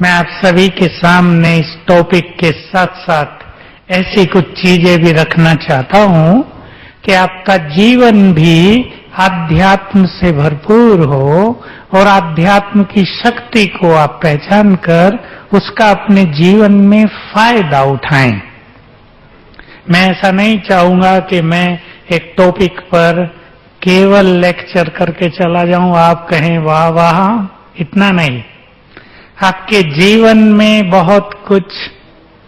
मैं आप सभी के सामने इस टॉपिक के साथ साथ ऐसी कुछ चीजें भी रखना चाहता हूं कि आपका जीवन भी आध्यात्म से भरपूर हो और आध्यात्म की शक्ति को आप पहचान कर उसका अपने जीवन में फायदा उठाएं। मैं ऐसा नहीं चाहूंगा कि मैं एक टॉपिक पर केवल लेक्चर करके चला जाऊं, आप कहें वाह वाह, इतना नहीं। आपके जीवन में बहुत कुछ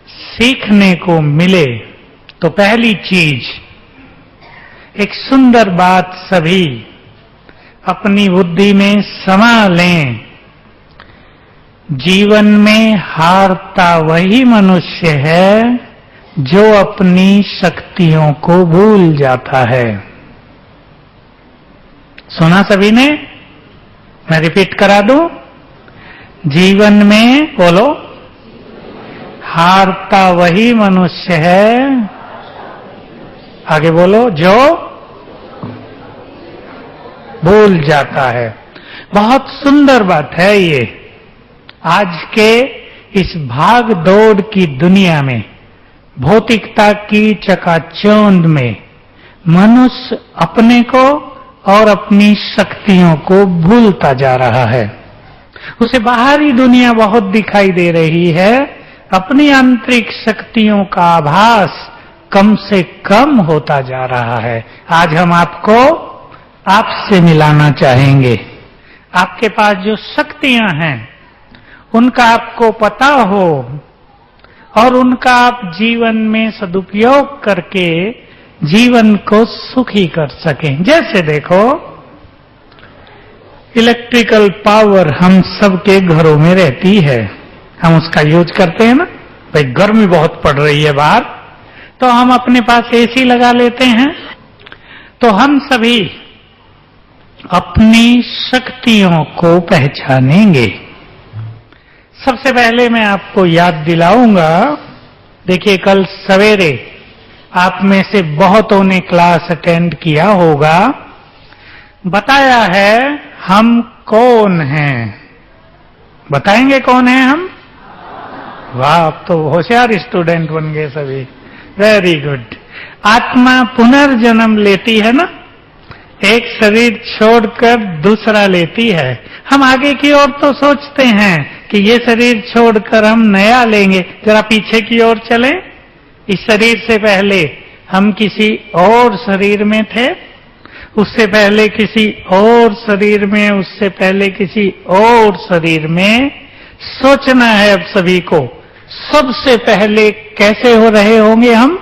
सीखने को मिले तो पहली चीज, एक सुंदर बात सभी अपनी बुद्धि में समा लें। जीवन में हारता वही मनुष्य है जो अपनी शक्तियों को भूल जाता है। सुना सभी ने? मैं रिपीट करा दूं। जीवन में बोलो, हारता वही मनुष्य है, आगे बोलो, जो भूल जाता है। बहुत सुंदर बात है ये। आज के इस भाग दौड़ की दुनिया में, भौतिकता की चकाचौंध में मनुष्य अपने को और अपनी शक्तियों को भूलता जा रहा है। उसे बाहरी दुनिया बहुत दिखाई दे रही है, अपनी आंतरिक शक्तियों का आभास कम से कम होता जा रहा है। आज हम आपसे मिलाना चाहेंगे। आपके पास जो शक्तियां हैं उनका आपको पता हो और उनका आप जीवन में सदुपयोग करके जीवन को सुखी कर सकें। जैसे देखो, इलेक्ट्रिकल पावर हम सबके घरों में रहती है, हम उसका यूज करते हैं ना। भाई गर्मी बहुत पड़ रही है बाहर, तो हम अपने पास एसी लगा लेते हैं। तो हम सभी अपनी शक्तियों को पहचानेंगे। सबसे पहले मैं आपको याद दिलाऊंगा, देखिए कल सवेरे आप में से बहुतों ने क्लास अटेंड किया होगा। बताया है हम कौन हैं। बताएंगे कौन है हम? वाह, अब तो होशियार स्टूडेंट बन गए सभी। Very good. आत्मा पुनर्जन्म लेती है ना, एक शरीर छोड़कर दूसरा लेती है। हम आगे की ओर तो सोचते हैं कि ये शरीर छोड़कर हम नया लेंगे। जरा पीछे की ओर चलें। इस शरीर से पहले हम किसी और शरीर में थे, उससे पहले किसी और शरीर में, उससे पहले किसी और शरीर में। सोचना है अब सभी को, सबसे पहले कैसे हो रहे होंगे हम?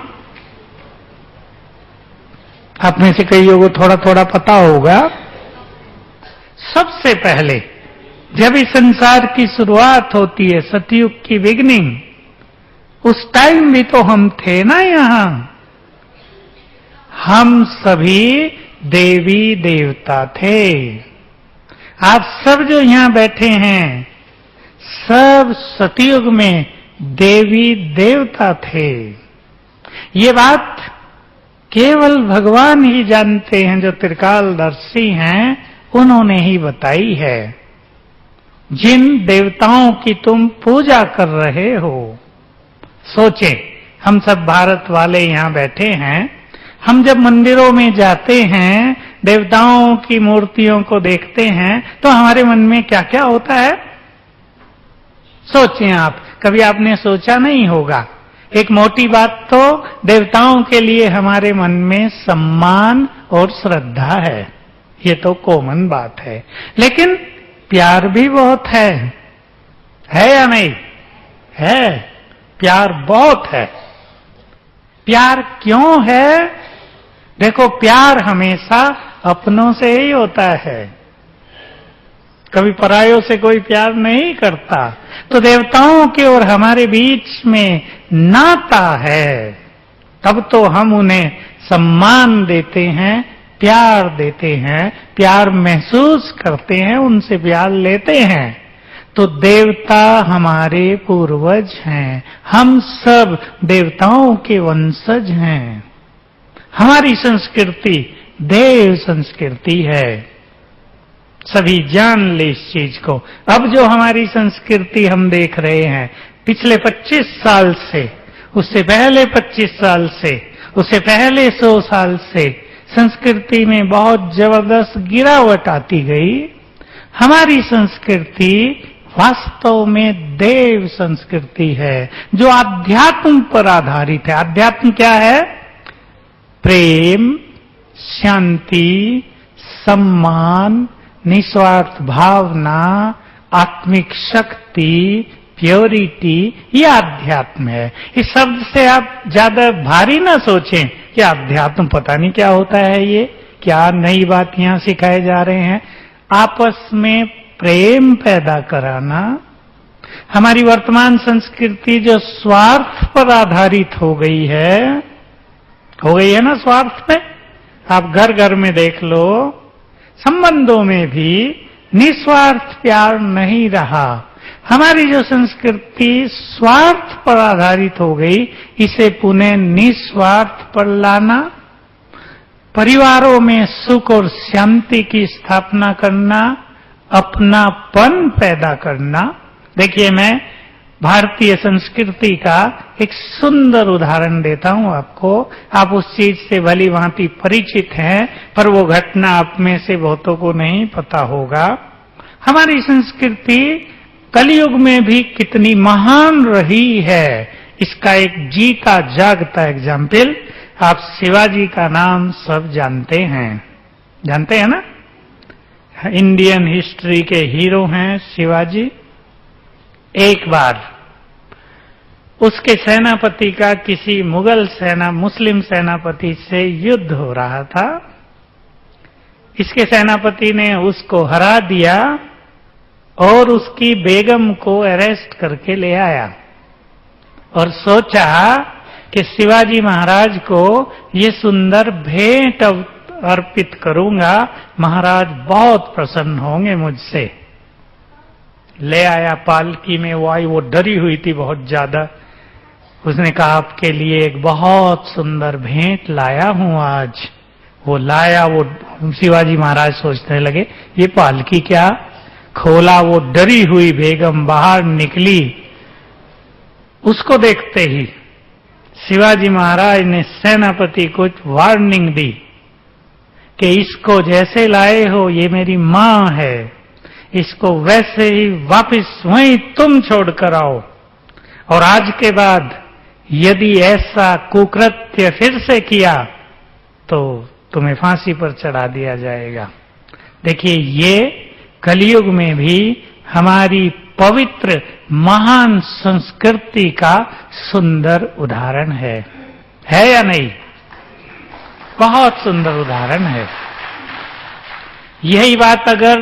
आप में से कईयों को थोड़ा थोड़ा पता होगा। सबसे पहले जब इस संसार की शुरुआत होती है, सतयुग की बिगनिंग, उस टाइम भी तो हम थे ना यहां। हम सभी देवी देवता थे। आप सब जो यहां बैठे हैं, सब सतयुग में देवी देवता थे। ये बात केवल भगवान ही जानते हैं, जो त्रिकालदर्शी हैं, उन्होंने ही बताई है। जिन देवताओं की तुम पूजा कर रहे हो, सोचे हम सब भारत वाले यहां बैठे हैं, हम जब मंदिरों में जाते हैं, देवताओं की मूर्तियों को देखते हैं, तो हमारे मन में क्या क्या होता है? सोचें आप, कभी आपने सोचा नहीं होगा। एक मोटी बात तो देवताओं के लिए हमारे मन में सम्मान और श्रद्धा है, ये तो कॉमन बात है। लेकिन प्यार भी बहुत है या नहीं? है, प्यार बहुत है। प्यार क्यों है? देखो, प्यार हमेशा अपनों से ही होता है, कभी परायों से कोई प्यार नहीं करता। तो देवताओं के और हमारे बीच में नाता है, तब तो हम उन्हें सम्मान देते हैं, प्यार देते हैं, प्यार महसूस करते हैं, उनसे प्यार लेते हैं। तो देवता हमारे पूर्वज हैं, हम सब देवताओं के वंशज हैं। हमारी संस्कृति देव संस्कृति है। सभी जान ले इस चीज को। अब जो हमारी संस्कृति हम देख रहे हैं पिछले 25 साल से, उससे पहले 25 साल से, उससे पहले 100 साल से संस्कृति में बहुत जबरदस्त गिरावट आती गई। हमारी संस्कृति वास्तव में देव संस्कृति है जो आध्यात्म पर आधारित है। आध्यात्म क्या है? प्रेम, शांति, सम्मान, निस्वार्थ भावना, आत्मिक शक्ति, प्योरिटी, ये आध्यात्म है। इस शब्द से आप ज्यादा भारी ना सोचें कि अध्यात्म पता नहीं क्या होता है, ये क्या नई बात यहां सिखाए जा रहे हैं। आपस में प्रेम पैदा कराना। हमारी वर्तमान संस्कृति जो स्वार्थ पर आधारित हो गई है ना स्वार्थ पे। आप घर घर में देख लो, संबंधों में भी निस्वार्थ प्यार नहीं रहा। हमारी जो संस्कृति स्वार्थ पर आधारित हो गई, इसे पुनः निस्वार्थ पर लाना, परिवारों में सुख और शांति की स्थापना करना, अपनापन पैदा करना। देखिए, मैं भारतीय संस्कृति का एक सुंदर उदाहरण देता हूं आपको। आप उस चीज से भली भांति परिचित हैं, पर वो घटना आप में से बहुतों को नहीं पता होगा। हमारी संस्कृति कलयुग में भी कितनी महान रही है, इसका एक जीता जागता एग्जाम्पल आप शिवाजी का नाम सब जानते हैं ना। इंडियन हिस्ट्री के हीरो हैं शिवाजी। एक बार उसके सेनापति का किसी मुस्लिम सेनापति से युद्ध हो रहा था। इसके सेनापति ने उसको हरा दिया और उसकी बेगम को अरेस्ट करके ले आया और सोचा कि शिवाजी महाराज को ये सुंदर भेंट अर्पित करूंगा, महाराज बहुत प्रसन्न होंगे मुझसे। ले आया पालकी में, वो डरी हुई थी बहुत ज्यादा। उसने कहा, आपके लिए एक बहुत सुंदर भेंट लाया हूं आज। वो लाया, वो शिवाजी महाराज सोचने लगे ये पालकी क्या। खोला, वो डरी हुई बेगम बाहर निकली। उसको देखते ही शिवाजी महाराज ने सेनापति को वार्निंग दी कि इसको जैसे लाए हो, ये मेरी मां है, इसको वैसे ही वापस वहीं तुम छोड़कर आओ, और आज के बाद यदि ऐसा कुकृत्य फिर से किया तो तुम्हें फांसी पर चढ़ा दिया जाएगा। देखिए, ये कलयुग में भी हमारी पवित्र महान संस्कृति का सुंदर उदाहरण है या नहीं? बहुत सुंदर उदाहरण है। यही बात अगर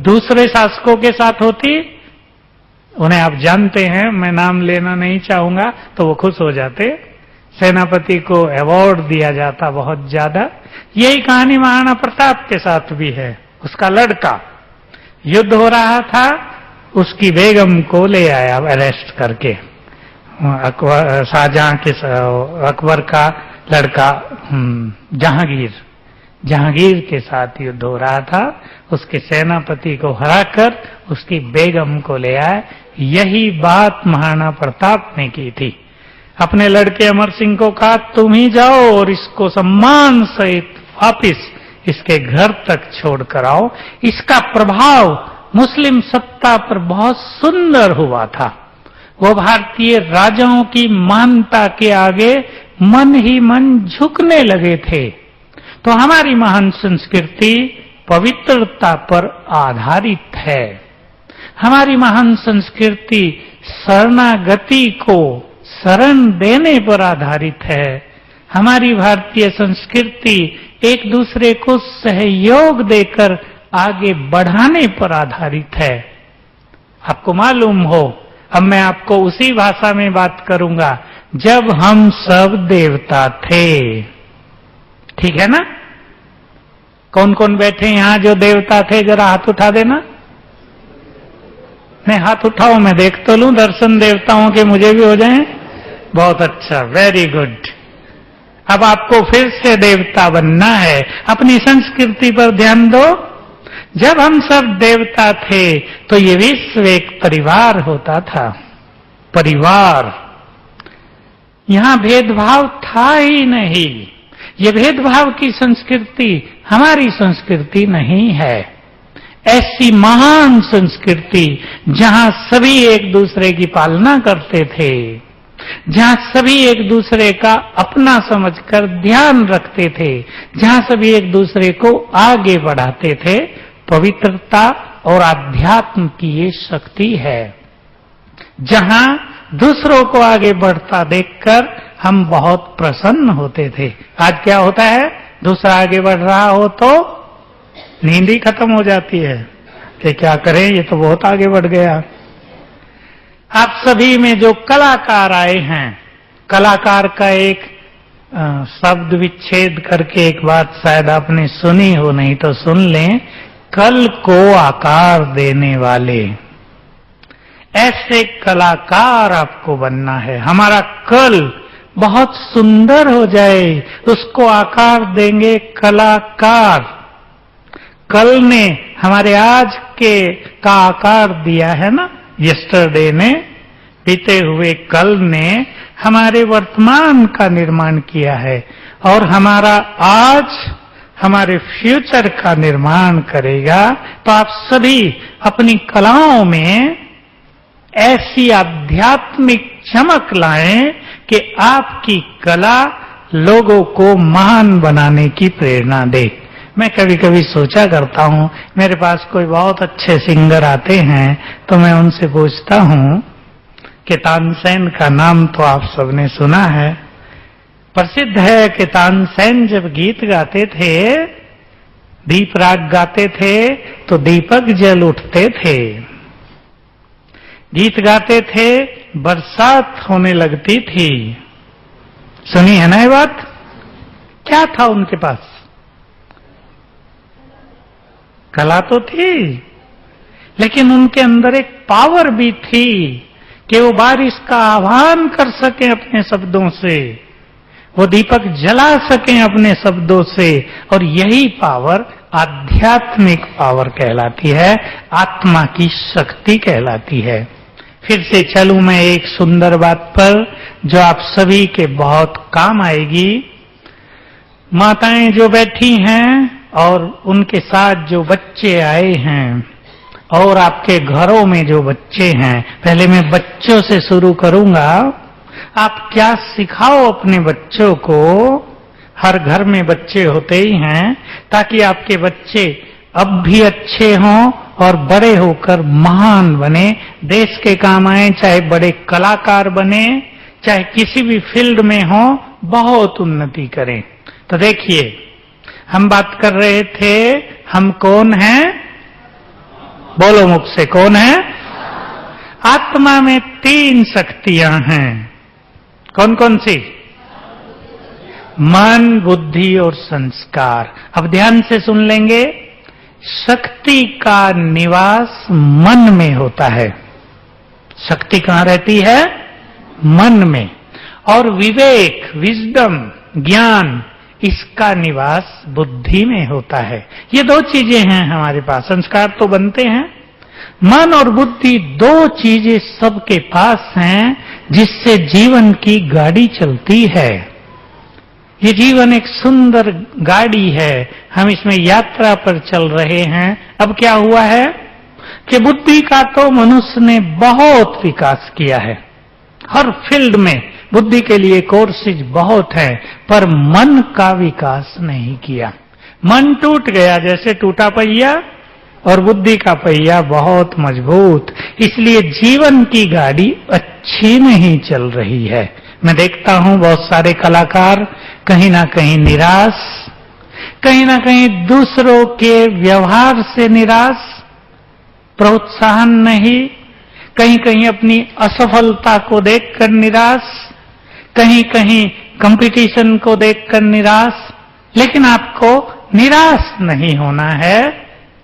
दूसरे शासकों के साथ होती, उन्हें आप जानते हैं, मैं नाम लेना नहीं चाहूंगा, तो वो खुश हो जाते, सेनापति को अवार्ड दिया जाता बहुत ज्यादा। यही कहानी महाराणा प्रताप के साथ भी है। उसका लड़का युद्ध हो रहा था, उसकी बेगम को ले आया अरेस्ट करके। शाहजहां के अकबर का लड़का जहांगीर के साथ युद्ध हो रहा था। उसके सेनापति को हराकर उसकी बेगम को ले आए। यही बात महाराणा प्रताप ने की थी। अपने लड़के अमर सिंह को कहा, तुम ही जाओ और इसको सम्मान सहित वापिस इसके घर तक छोड़कर आओ। इसका प्रभाव मुस्लिम सत्ता पर बहुत सुंदर हुआ था। वो भारतीय राजाओं की मानता के आगे मन ही मन झुकने लगे थे। तो हमारी महान संस्कृति पवित्रता पर आधारित है। हमारी महान संस्कृति शरणागति को शरण देने पर आधारित है। हमारी भारतीय संस्कृति एक दूसरे को सहयोग देकर आगे बढ़ाने पर आधारित है। आपको मालूम हो, अब मैं आपको उसी भाषा में बात करूंगा, जब हम सब देवता थे। ठीक है ना? कौन कौन बैठे यहां जो देवता थे, जरा हाथ उठा देना। नहीं, हाथ उठाओ, मैं देख तो लूं, दर्शन देवताओं के मुझे भी हो जाएं। बहुत अच्छा, वेरी गुड। अब आपको फिर से देवता बनना है। अपनी संस्कृति पर ध्यान दो। जब हम सब देवता थे तो ये विश्व एक परिवार होता था। परिवार, यहां भेदभाव था ही नहीं। ये भेदभाव की संस्कृति हमारी संस्कृति नहीं है। ऐसी महान संस्कृति जहां सभी एक दूसरे की पालना करते थे, जहां सभी एक दूसरे का अपना समझकर ध्यान रखते थे, जहां सभी एक दूसरे को आगे बढ़ाते थे, पवित्रता और आध्यात्म की ये शक्ति है। जहां दूसरों को आगे बढ़ता देखकर हम बहुत प्रसन्न होते थे। आज क्या होता है, दूसरा आगे बढ़ रहा हो तो नींद ही खत्म हो जाती है कि क्या करें, ये तो बहुत आगे बढ़ गया। आप सभी में जो कलाकार आए हैं, कलाकार का एक शब्द विच्छेद करके एक बात शायद आपने सुनी हो, नहीं तो सुन लें। कल को आकार देने वाले, ऐसे कलाकार आपको बनना है। हमारा कल बहुत सुंदर हो जाए, उसको आकार देंगे कलाकार। कल ने हमारे आज के का आकार दिया है ना, यस्टरडे ने, बीते हुए कल ने हमारे वर्तमान का निर्माण किया है, और हमारा आज हमारे फ्यूचर का निर्माण करेगा। तो आप सभी अपनी कलाओं में ऐसी आध्यात्मिक चमक लाएं कि आपकी कला लोगों को महान बनाने की प्रेरणा दे। मैं कभी कभी सोचा करता हूं, मेरे पास कोई बहुत अच्छे सिंगर आते हैं तो मैं उनसे पूछता हूं कि तानसेन का नाम तो आप सबने सुना है, प्रसिद्ध है कि तानसेन जब गीत गाते थे, दीप राग गाते थे तो दीपक जल उठते थे। गीत गाते थे, बरसात होने लगती थी। सुनी है ना ये बात? क्या था उनके पास? कला तो थी, लेकिन उनके अंदर एक पावर भी थी कि वो बारिश का आह्वान कर सके अपने शब्दों से, वो दीपक जला सके अपने शब्दों से। और यही पावर आध्यात्मिक पावर कहलाती है, आत्मा की शक्ति कहलाती है। फिर से चलूं मैं एक सुंदर बात पर जो आप सभी के बहुत काम आएगी। माताएं जो बैठी हैं और उनके साथ जो बच्चे आए हैं, और आपके घरों में जो बच्चे हैं, पहले मैं बच्चों से शुरू करूंगा। आप क्या सिखाओ अपने बच्चों को? हर घर में बच्चे होते ही हैं, ताकि आपके बच्चे अब भी अच्छे हों और बड़े होकर महान बने, देश के काम आए, चाहे बड़े कलाकार बने, चाहे किसी भी फील्ड में हो, बहुत उन्नति करें। तो देखिए, हम बात कर रहे थे, हम कौन हैं? बोलो मुख से, कौन है? आत्मा में 3 शक्तियां हैं। कौन कौन सी? मन, बुद्धि और संस्कार। अब ध्यान से सुन लेंगे। शक्ति का निवास मन में होता है। शक्ति कहां रहती है? मन में। और विवेक, विजडम, ज्ञान, इसका निवास बुद्धि में होता है। ये 2 चीजें हैं हमारे पास। संस्कार तो बनते हैं। मन और बुद्धि 2 चीजें सबके पास हैं, जिससे जीवन की गाड़ी चलती है। ये जीवन एक सुंदर गाड़ी है, हम इसमें यात्रा पर चल रहे हैं। अब क्या हुआ है कि बुद्धि का तो मनुष्य ने बहुत विकास किया है, हर फील्ड में बुद्धि के लिए कोर्सेज बहुत है, पर मन का विकास नहीं किया। मन टूट गया, जैसे टूटा पहिया, और बुद्धि का पहिया बहुत मजबूत। इसलिए जीवन की गाड़ी अच्छी नहीं चल रही है। मैं देखता हूं बहुत सारे कलाकार कहीं ना कहीं निराश, कहीं ना कहीं दूसरों के व्यवहार से निराश, प्रोत्साहन नहीं, कहीं कहीं अपनी असफलता को देखकर निराश, कहीं कहीं कंपटीशन को देखकर निराश। लेकिन आपको निराश नहीं होना है,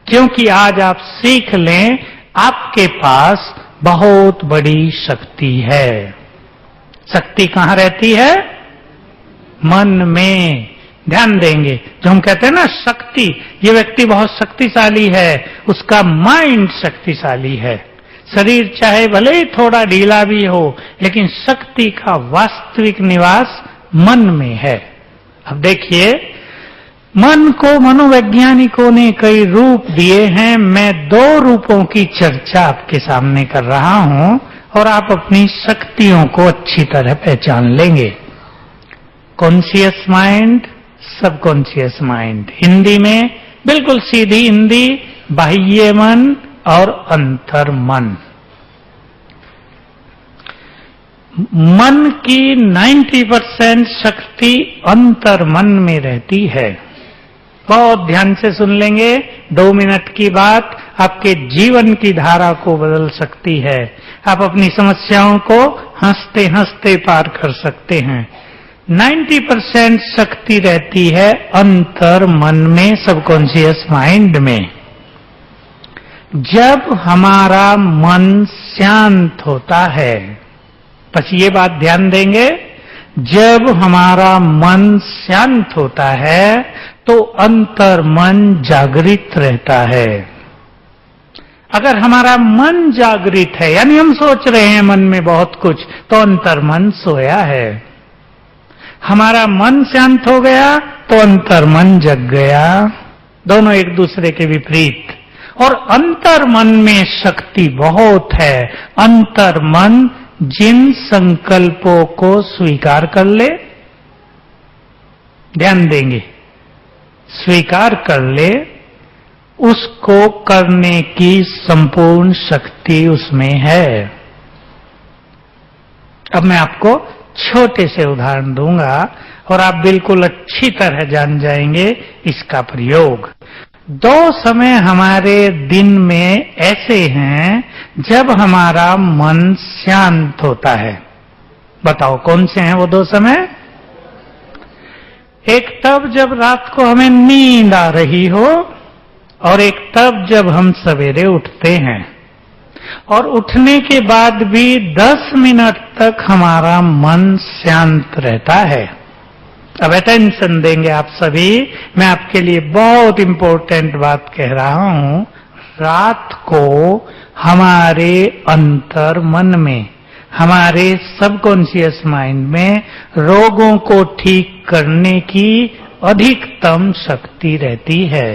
क्योंकि आज आप सीख लें, आपके पास बहुत बड़ी शक्ति है। शक्ति कहां रहती है? मन में। ध्यान देंगे। जो हम कहते हैं ना शक्ति, ये व्यक्ति बहुत शक्तिशाली है, उसका माइंड शक्तिशाली है। शरीर चाहे भले ही थोड़ा ढीला भी हो, लेकिन शक्ति का वास्तविक निवास मन में है। अब देखिए, मन को मनोवैज्ञानिकों ने कई रूप दिए हैं। मैं 2 रूपों की चर्चा आपके सामने कर रहा हूं और आप अपनी शक्तियों को अच्छी तरह पहचान लेंगे। Conscious mind, subconscious mind. Hindi में बिल्कुल सीधी हिंदी, बाह्य मन और अंतर मन। मन की 90% शक्ति अंतर मन में रहती है। बहुत ध्यान से सुन लेंगे, 2 मिनट की बात आपके जीवन की धारा को बदल सकती है। आप अपनी समस्याओं को हंसते हंसते पार कर सकते हैं। 90% शक्ति रहती है अंतर मन में, सबकॉन्शियस माइंड में। जब हमारा मन शांत होता है, बस ये बात ध्यान देंगे, जब हमारा मन शांत होता है तो अंतर मन जागृत रहता है। अगर हमारा मन जागृत है, यानी हम सोच रहे हैं मन में बहुत कुछ, तो अंतर मन सोया है। हमारा मन शांत हो गया तो अंतर मन जग गया। दोनों एक दूसरे के विपरीत। और अंतर मन में शक्ति बहुत है। अंतर मन जिन संकल्पों को स्वीकार कर ले, ध्यान देंगे, स्वीकार कर ले, उसको करने की संपूर्ण शक्ति उसमें है। अब मैं आपको छोटे से उदाहरण दूंगा और आप बिल्कुल अच्छी तरह जान जाएंगे इसका प्रयोग। 2 समय हमारे दिन में ऐसे हैं जब हमारा मन शांत होता है। बताओ कौन से हैं वो 2 समय? एक तब जब रात को हमें नींद आ रही हो, और एक तब जब हम सवेरे उठते हैं। और उठने के बाद भी 10 मिनट तक हमारा मन शांत रहता है। अब अटेंशन देंगे आप सभी, मैं आपके लिए बहुत इंपॉर्टेंट बात कह रहा हूं। रात को हमारे अंतर मन में, हमारे सबकॉन्शियस माइंड में रोगों को ठीक करने की अधिकतम शक्ति रहती है।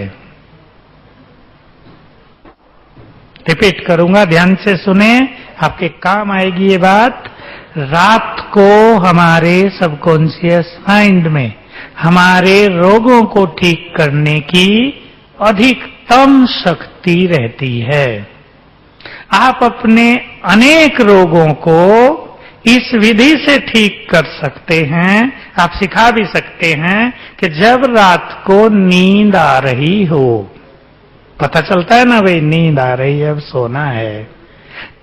रिपीट करूंगा, ध्यान से सुने, आपके काम आएगी ये बात। रात को हमारे सबकॉन्शियस माइंड में हमारे रोगों को ठीक करने की अधिकतम शक्ति रहती है। आप अपने अनेक रोगों को इस विधि से ठीक कर सकते हैं। आप सिखा भी सकते हैं कि जब रात को नींद आ रही हो, पता चलता है ना भाई नींद आ रही है, अब सोना है,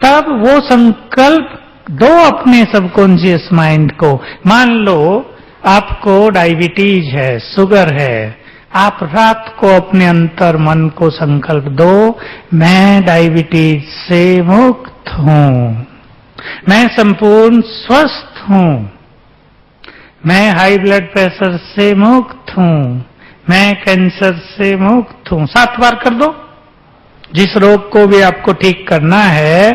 तब वो संकल्प दो अपने सबकॉन्शियस माइंड को। मान लो आपको डायबिटीज है, शुगर है, आप रात को अपने अंतर मन को संकल्प दो, मैं डायबिटीज से मुक्त हूं, मैं संपूर्ण स्वस्थ हूं, मैं हाई ब्लड प्रेशर से मुक्त हूं, मैं कैंसर से मुक्त हूं। 7 बार कर दो। जिस रोग को भी आपको ठीक करना है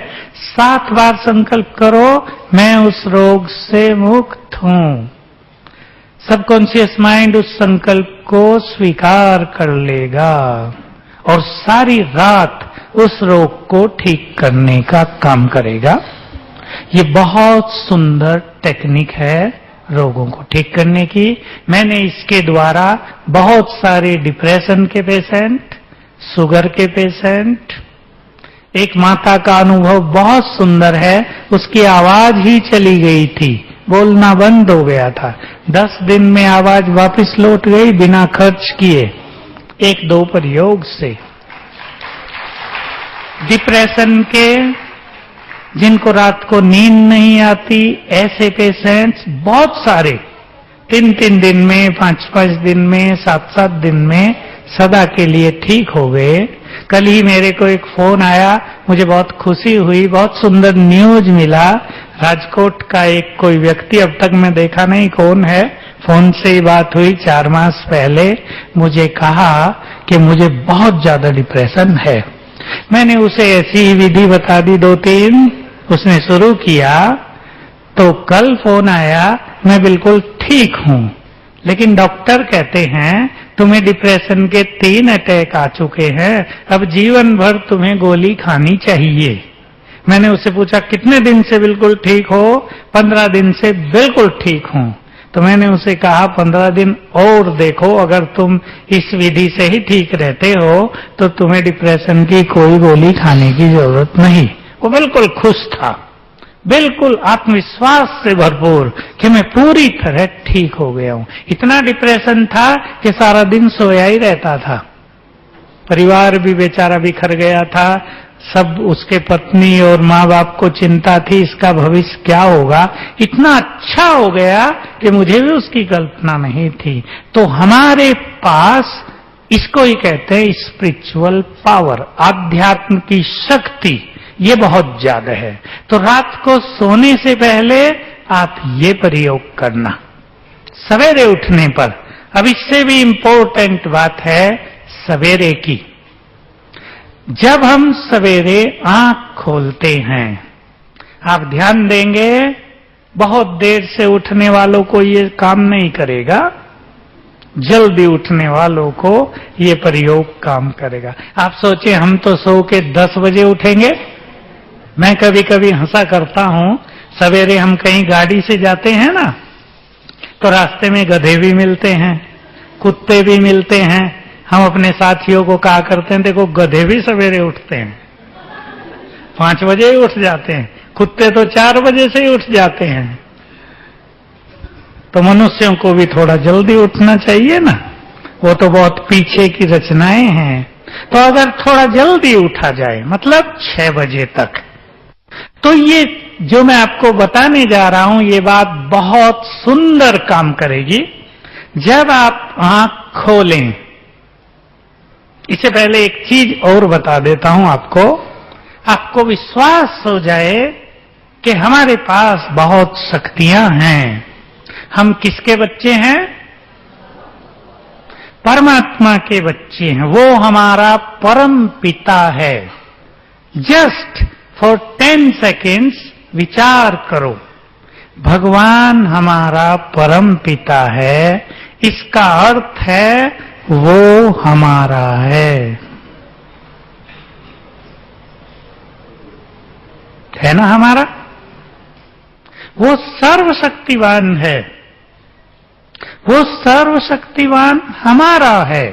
7 बार संकल्प करो, मैं उस रोग से मुक्त हूं। सबकॉन्शियस माइंड उस संकल्प को स्वीकार कर लेगा और सारी रात उस रोग को ठीक करने का काम करेगा। ये बहुत सुंदर टेक्निक है रोगों को ठीक करने की। मैंने इसके द्वारा बहुत सारे डिप्रेशन के पेशेंट, शुगर के पेशेंट, एक माता का अनुभव बहुत सुंदर है, उसकी आवाज ही चली गई थी, बोलना बंद हो गया था, 10 दिन में आवाज वापस लौट गई बिना खर्च किए, 1-2 प्रयोग से। डिप्रेशन के, जिनको रात को नींद नहीं आती, ऐसे पेशेंट्स बहुत सारे 3-3 दिन में, 5-5 दिन में, 7-7 दिन में सदा के लिए ठीक हो गए। कल ही मेरे को एक फोन आया, मुझे बहुत खुशी हुई, बहुत सुंदर न्यूज मिला। राजकोट का एक कोई व्यक्ति, अब तक मैं देखा नहीं कौन है, फोन से ही बात हुई 4 मास पहले, मुझे कहा कि मुझे बहुत ज्यादा डिप्रेशन है। मैंने उसे ऐसी ही विधि बता दी 2-3, उसने शुरू किया तो कल फोन आया, मैं बिल्कुल ठीक हूं, लेकिन डॉक्टर कहते हैं तुम्हें डिप्रेशन के 3 अटैक आ चुके हैं, अब जीवन भर तुम्हें गोली खानी चाहिए। मैंने उससे पूछा कितने दिन से बिल्कुल ठीक हो? 15 दिन से बिल्कुल ठीक हूं। तो मैंने उसे कहा 15 दिन और देखो, अगर तुम इस विधि से ही ठीक रहते हो तो तुम्हें डिप्रेशन की कोई गोली खाने की जरूरत नहीं। वो बिल्कुल खुश था, बिल्कुल आत्मविश्वास से भरपूर कि मैं पूरी तरह ठीक हो गया हूं। इतना डिप्रेशन था कि सारा दिन सोया ही रहता था। परिवार भी बेचारा बिखर गया था, सब उसके पत्नी और माँ बाप को चिंता थी इसका भविष्य क्या होगा। इतना अच्छा हो गया कि मुझे भी उसकी कल्पना नहीं थी। तो हमारे पास इसको ही कहते हैं स्पिरिचुअल पावर, आध्यात्म की शक्ति, ये बहुत ज्यादा है। तो रात को सोने से पहले आप ये प्रयोग करना सवेरे उठने पर। अब इससे भी इंपॉर्टेंट बात है सवेरे की। जब हम सवेरे आंख खोलते हैं, आप ध्यान देंगे बहुत देर से उठने वालों को ये काम नहीं करेगा, जल्दी उठने वालों को ये प्रयोग काम करेगा। आप सोचे हम तो सो के 10 बजे उठेंगे। मैं कभी कभी हंसा करता हूं, सवेरे हम कहीं गाड़ी से जाते हैं ना, तो रास्ते में गधे भी मिलते हैं, कुत्ते भी मिलते हैं। हम अपने साथियों को कहा करते हैं देखो गधे भी सवेरे उठते हैं, 5 बजे ही उठ जाते हैं, कुत्ते तो 4 बजे से ही उठ जाते हैं। तो मनुष्यों को भी थोड़ा जल्दी उठना चाहिए ना, वो तो बहुत पीछे की रचनाएं हैं। तो अगर थोड़ा जल्दी उठा जाए, मतलब 6 बजे तक, तो ये जो मैं आपको बताने जा रहा हूं ये बात बहुत सुंदर काम करेगी। जब आप आंख खोलें, इससे पहले एक चीज और बता देता हूं आपको विश्वास हो जाए कि हमारे पास बहुत शक्तियां हैं। हम किसके बच्चे हैं? परमात्मा के बच्चे हैं। वो हमारा परम पिता है। जस्ट फॉर 10 सेकेंड्स विचार करो, भगवान हमारा परम पिता है, इसका अर्थ है वो हमारा है ना हमारा? वो सर्वशक्तिवान है, वो सर्वशक्तिवान हमारा है,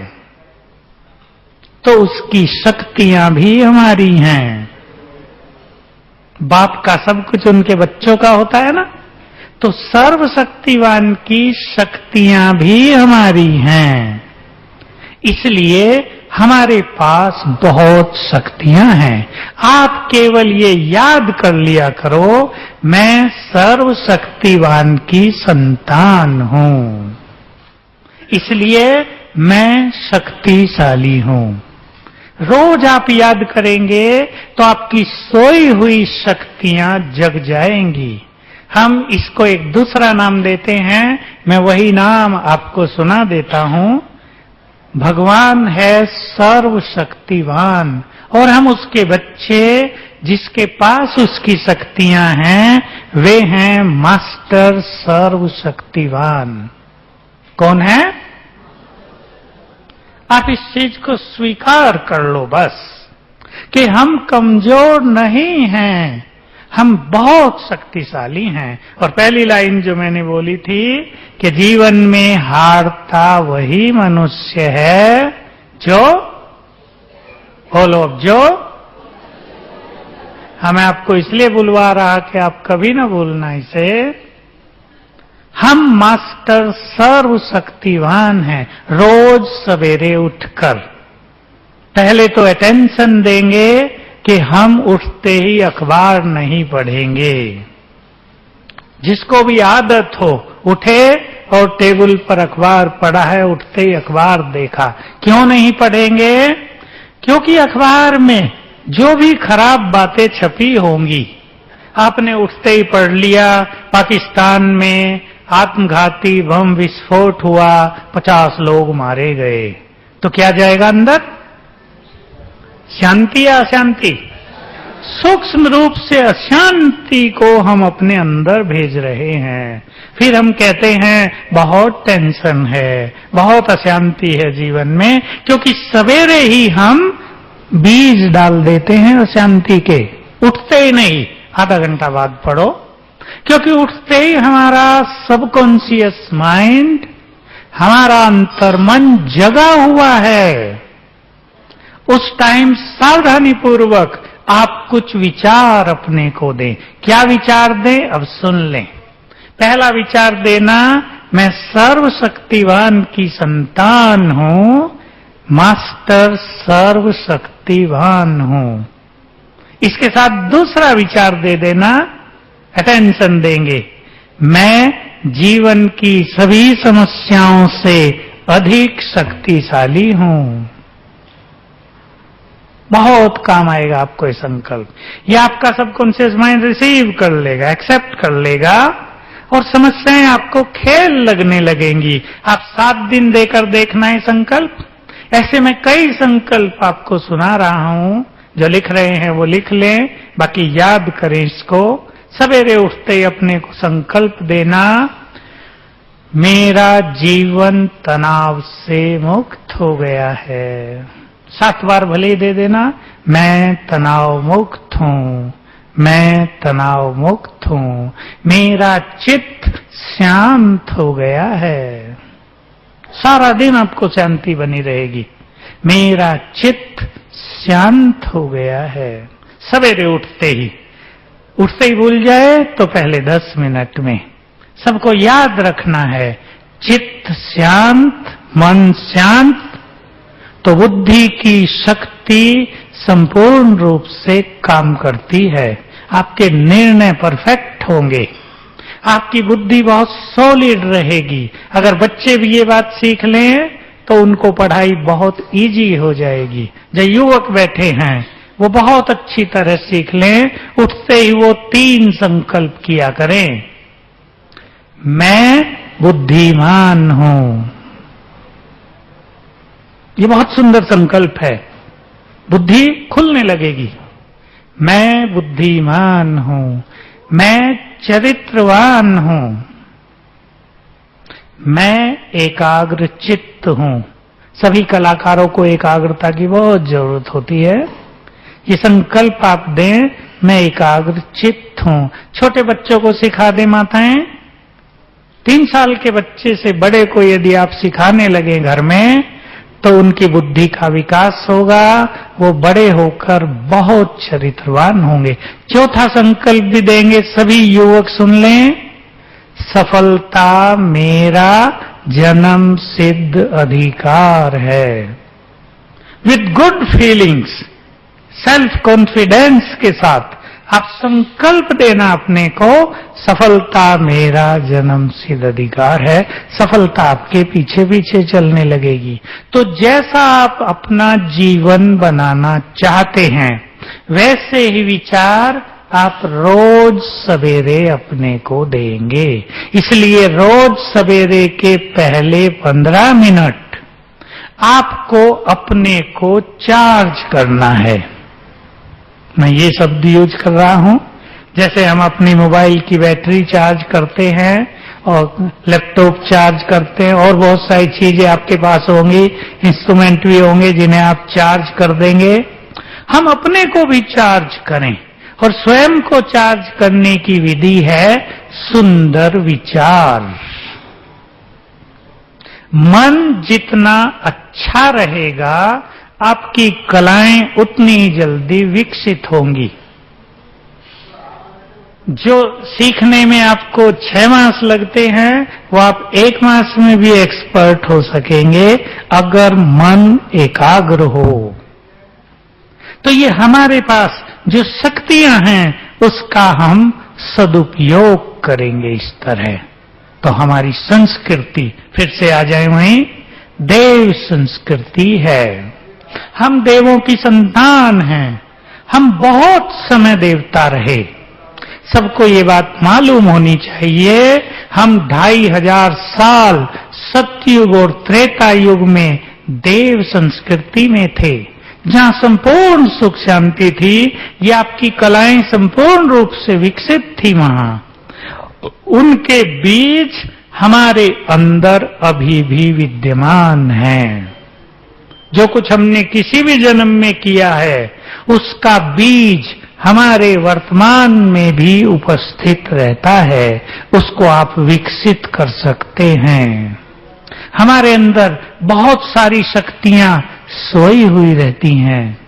तो उसकी शक्तियां भी हमारी हैं। बाप का सब कुछ उनके बच्चों का होता है ना, तो सर्वशक्तिवान की शक्तियां भी हमारी हैं। इसलिए हमारे पास बहुत शक्तियां हैं। आप केवल ये याद कर लिया करो, मैं सर्वशक्तिवान की संतान हूं, इसलिए मैं शक्तिशाली हूं। रोज आप याद करेंगे तो आपकी सोई हुई शक्तियां जग जाएंगी। हम इसको एक दूसरा नाम देते हैं, मैं वही नाम आपको सुना देता हूं। भगवान है सर्वशक्तिवान और हम उसके बच्चे, जिसके पास उसकी शक्तियां हैं, वे हैं मास्टर सर्वशक्तिवान। कौन है? आप इस चीज को स्वीकार कर लो बस कि हम कमजोर नहीं हैं, हम बहुत शक्तिशाली हैं। और पहली लाइन जो मैंने बोली थी कि जीवन में हारता वही मनुष्य है जो, बोलो जो, हमें आपको इसलिए बुलवा रहा कि आप कभी ना भूलना इसे। हम मास्टर सर्वशक्तिवान हैं। रोज सवेरे उठकर पहले तो अटेंशन देंगे कि हम उठते ही अखबार नहीं पढ़ेंगे। जिसको भी आदत हो, उठे और टेबल पर अखबार पड़ा है, उठते ही अखबार देखा। क्यों नहीं पढ़ेंगे? क्योंकि अखबार में जो भी खराब बातें छपी होंगी, आपने उठते ही पढ़ लिया पाकिस्तान में आत्मघाती बम विस्फोट हुआ, 50 लोग मारे गए, तो क्या जाएगा अंदर? शांति या अशांति? सूक्ष्म रूप से अशांति को हम अपने अंदर भेज रहे हैं। फिर हम कहते हैं बहुत टेंशन है, बहुत अशांति है जीवन में, क्योंकि सवेरे ही हम बीज डाल देते हैं अशांति के। उठते ही नहीं, आधा घंटा बाद पढ़ो, क्योंकि उठते ही हमारा सबकॉन्शियस माइंड, हमारा अंतर्मन जगा हुआ है। उस टाइम सावधानी पूर्वक आप कुछ विचार अपने को दें। क्या विचार दें? अब सुन लें। पहला विचार देना, मैं सर्वशक्तिवान की संतान हूं, मास्टर सर्वशक्तिवान हूं। इसके साथ दूसरा विचार दे देना, अटेंशन देंगे, मैं जीवन की सभी समस्याओं से अधिक शक्तिशाली हूं। बहुत काम आएगा आपको ये संकल्प। ये आपका सबकॉन्शियस माइंड रिसीव कर लेगा, एक्सेप्ट कर लेगा, और समस्याएं आपको खेल लगने लगेंगी। आप 7 दिन देकर देखना है संकल्प। ऐसे में कई संकल्प आपको सुना रहा हूं, जो लिख रहे हैं वो लिख लें, बाकी याद करें इसको। सवेरे उठते ही अपने को संकल्प देना, मेरा जीवन तनाव से मुक्त हो गया है। 7 बार भले ही दे देना, मैं तनाव मुक्त हूं, मैं तनाव मुक्त हूं, मेरा चित्त शांत हो गया है। सारा दिन आपको शांति बनी रहेगी, मेरा चित्त शांत हो गया है। सवेरे उठते ही भूल जाए तो पहले 10 मिनट में सबको याद रखना है, चित्त शांत, मन शांत, तो बुद्धि की शक्ति संपूर्ण रूप से काम करती है। आपके निर्णय परफेक्ट होंगे, आपकी बुद्धि बहुत सॉलिड रहेगी। अगर बच्चे भी ये बात सीख लें तो उनको पढ़ाई बहुत इजी हो जाएगी। जो युवक बैठे हैं वो बहुत अच्छी तरह सीख लें। उठते ही वो 3 संकल्प किया करें, मैं बुद्धिमान हूं। ये बहुत सुंदर संकल्प है, बुद्धि खुलने लगेगी। मैं बुद्धिमान हूं, मैं चरित्रवान हूं, मैं एकाग्र चित्त हूं। सभी कलाकारों को एकाग्रता की बहुत जरूरत होती है। ये संकल्प आप दें, मैं एकाग्र चित्त हूं। छोटे बच्चों को सिखा दें माताएं, 3 साल के बच्चे से बड़े को यदि आप सिखाने लगे घर में, तो उनकी बुद्धि का विकास होगा, वो बड़े होकर बहुत चरित्रवान होंगे। चौथा संकल्प भी देंगे, सभी युवक सुन लें, सफलता मेरा जन्म सिद्ध अधिकार है। With good feelings, self confidence के साथ आप संकल्प देना अपने को, सफलता मेरा जन्म सिद्ध अधिकार है। सफलता आपके पीछे पीछे चलने लगेगी। तो जैसा आप अपना जीवन बनाना चाहते हैं, वैसे ही विचार आप रोज सवेरे अपने को देंगे। इसलिए रोज सवेरे के पहले 15 मिनट आपको अपने को चार्ज करना है। मैं ये शब्द यूज कर रहा हूं, जैसे हम अपनी मोबाइल की बैटरी चार्ज करते हैं और लैपटॉप चार्ज करते हैं, और बहुत सारी चीजें आपके पास होंगी, इंस्ट्रूमेंट भी होंगे जिन्हें आप चार्ज कर देंगे। हम अपने को भी चार्ज करें, और स्वयं को चार्ज करने की विधि है सुंदर विचार। मन जितना अच्छा रहेगा, आपकी कलाएं उतनी ही जल्दी विकसित होंगी। जो सीखने में आपको 6 मास लगते हैं, वो आप 1 मास में भी एक्सपर्ट हो सकेंगे अगर मन एकाग्र हो। तो ये हमारे पास जो शक्तियां हैं, उसका हम सदुपयोग करेंगे इस तरह। तो हमारी संस्कृति, फिर से आ जाए वहीं, देव संस्कृति है। हम देवों की संतान हैं। हम बहुत समय देवता रहे। सबको ये बात मालूम होनी चाहिए, हम 2500 साल सतयुग और त्रेता युग में देव संस्कृति में थे, जहां संपूर्ण सुख शांति थी। ये आपकी कलाएं संपूर्ण रूप से विकसित थी वहां। उनके बीज हमारे अंदर अभी भी विद्यमान हैं। जो कुछ हमने किसी भी जन्म में किया है, उसका बीज हमारे वर्तमान में भी उपस्थित रहता है। उसको आप विकसित कर सकते हैं। हमारे अंदर बहुत सारी शक्तियां सोई हुई रहती हैं,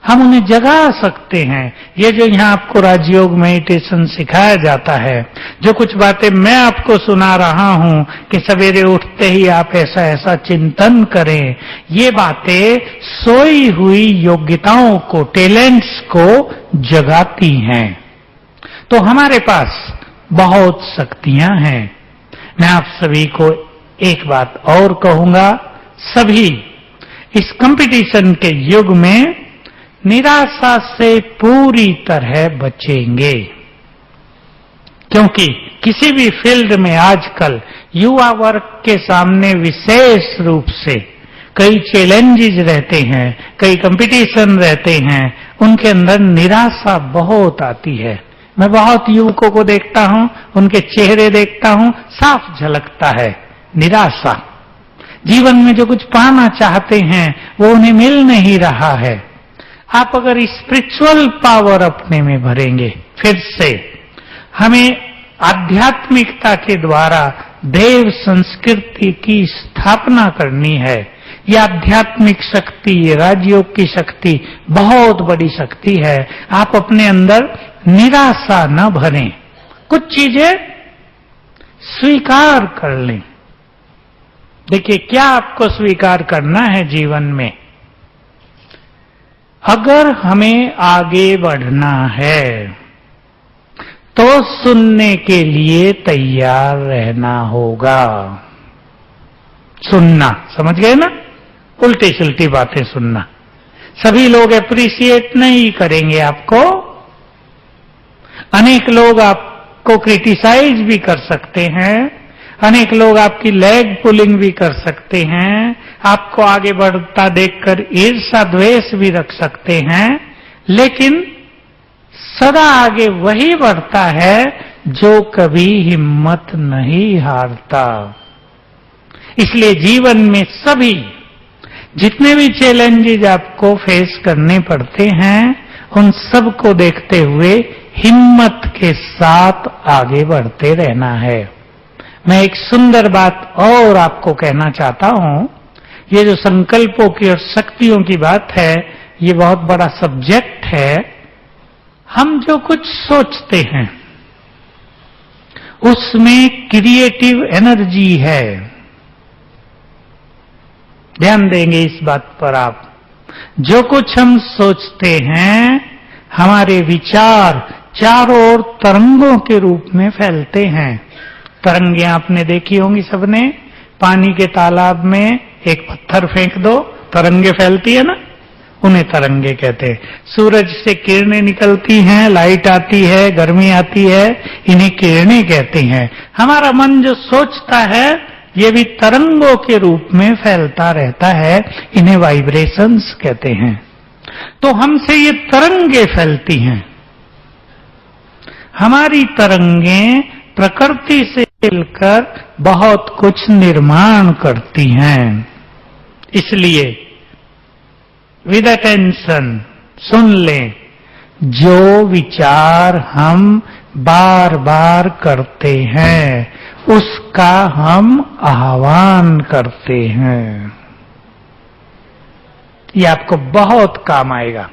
हम उन्हें जगा सकते हैं। ये जो यहाँ आपको राजयोग मेडिटेशन सिखाया जाता है, जो कुछ बातें मैं आपको सुना रहा हूं कि सवेरे उठते ही आप ऐसा ऐसा चिंतन करें, ये बातें सोई हुई योग्यताओं को, टैलेंट्स को जगाती हैं। तो हमारे पास बहुत शक्तियां हैं। मैं आप सभी को एक बात और कहूंगा, सभी इस कंपटीशन के युग में निराशा से पूरी तरह बचेंगे, क्योंकि किसी भी फील्ड में आजकल युवा वर्ग के सामने विशेष रूप से कई चैलेंजेस रहते हैं, कई कंपटीशन रहते हैं, उनके अंदर निराशा बहुत आती है। मैं बहुत युवकों को देखता हूं, उनके चेहरे देखता हूं, साफ झलकता है निराशा। जीवन में जो कुछ पाना चाहते हैं वो उन्हें मिल नहीं रहा है। आप अगर स्पिरिचुअल पावर अपने में भरेंगे, फिर से हमें आध्यात्मिकता के द्वारा देव संस्कृति की स्थापना करनी है। ये आध्यात्मिक शक्ति, ये राजयोग की शक्ति बहुत बड़ी शक्ति है। आप अपने अंदर निराशा न भरें, कुछ चीजें स्वीकार कर लें। देखिए, क्या आपको स्वीकार करना है जीवन में? अगर हमें आगे बढ़ना है तो सुनने के लिए तैयार रहना होगा। सुनना, समझ गए ना? उल्टी सुलटी बातें सुनना। सभी लोग अप्रिशिएट नहीं करेंगे आपको। अनेक लोग आपको क्रिटिसाइज भी कर सकते हैं, अनेक लोग आपकी लेग पुलिंग भी कर सकते हैं, आपको आगे बढ़ता देखकर ईर्ष्या द्वेष भी रख सकते हैं, लेकिन सदा आगे वही बढ़ता है जो कभी हिम्मत नहीं हारता। इसलिए जीवन में सभी जितने भी चैलेंजेस आपको फेस करने पड़ते हैं, उन सब को देखते हुए हिम्मत के साथ आगे बढ़ते रहना है। मैं एक सुंदर बात और आपको कहना चाहता हूं। ये जो संकल्पों की और शक्तियों की बात है, ये बहुत बड़ा सब्जेक्ट है। हम जो कुछ सोचते हैं उसमें क्रिएटिव एनर्जी है। ध्यान देंगे इस बात पर आप। जो कुछ हम सोचते हैं, हमारे विचार चारों ओर तरंगों के रूप में फैलते हैं। तरंगे आपने देखी होंगी सबने। पानी के तालाब में एक पत्थर फेंक दो, तरंगे फैलती है ना, उन्हें तरंगे कहते हैं। सूरज से किरणें निकलती हैं, लाइट आती है, गर्मी आती है, इन्हें किरणें कहते हैं। हमारा मन जो सोचता है, ये भी तरंगों के रूप में फैलता रहता है, इन्हें वाइब्रेशंस कहते हैं। तो हमसे ये तरंगे फैलती हैं। हमारी तरंगें प्रकृति से मिलकर बहुत कुछ निर्माण करती हैं। इसलिए विद अटेंशन सुन लें, जो विचार हम बार बार करते हैं उसका हम आह्वान करते हैं। ये आपको बहुत काम आएगा।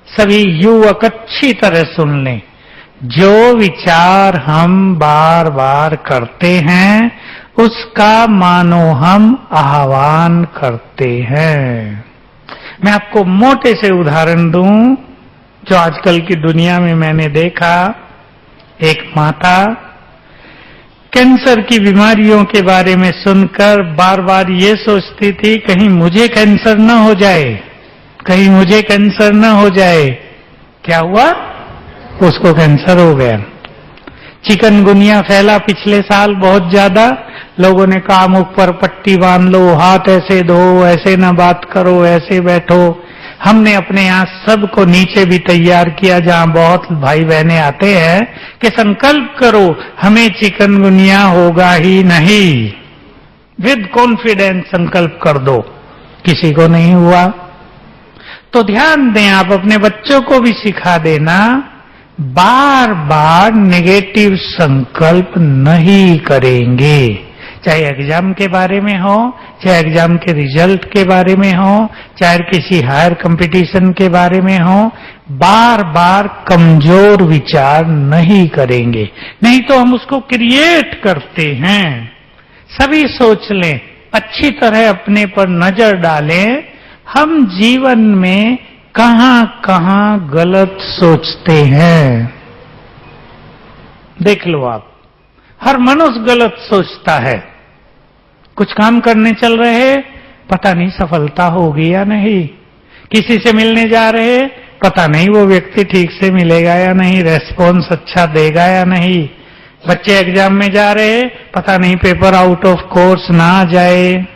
सभी युवक अच्छी तरह सुन लें। जो विचार हम बार बार करते हैं उसका मानो हम आह्वान करते हैं। मैं आपको मोटे से उदाहरण दूं जो आजकल की दुनिया में मैंने देखा। एक माता कैंसर की बीमारियों के बारे में सुनकर बार बार ये सोचती थी, कहीं मुझे कैंसर न हो जाए, कहीं मुझे कैंसर न हो जाए। क्या हुआ? उसको कैंसर हो गया। चिकनगुनिया फैला पिछले साल बहुत ज्यादा, लोगों ने कहा मुख पर पट्टी बांध लो, हाथ ऐसे धो, ऐसे ना बात करो, ऐसे बैठो। हमने अपने यहाँ सबको नीचे भी तैयार किया, जहां बहुत भाई बहनें आते हैं, कि संकल्प करो हमें चिकनगुनिया होगा ही नहीं। विद कॉन्फिडेंस संकल्प कर दो। किसी को नहीं हुआ तो ध्यान दें, आप अपने बच्चों को भी सिखा देना, बार बार नेगेटिव संकल्प नहीं करेंगे। चाहे एग्जाम के बारे में हो, चाहे एग्जाम के रिजल्ट के बारे में हो, चाहे किसी हायर कंपटीशन के बारे में हो, बार बार कमजोर विचार नहीं करेंगे। नहीं तो हम उसको क्रिएट करते हैं। सभी सोच लें, अच्छी तरह अपने पर नजर डालें, हम जीवन में कहां कहां गलत सोचते हैं। देख लो आप, हर मनुष्य गलत सोचता है। कुछ काम करने चल रहे, पता नहीं सफलता होगी या नहीं। किसी से मिलने जा रहे, पता नहीं वो व्यक्ति ठीक से मिलेगा या नहीं, रेस्पॉन्स अच्छा देगा या नहीं। बच्चे एग्जाम में जा रहे, पता नहीं पेपर आउट ऑफ कोर्स ना आ जाए,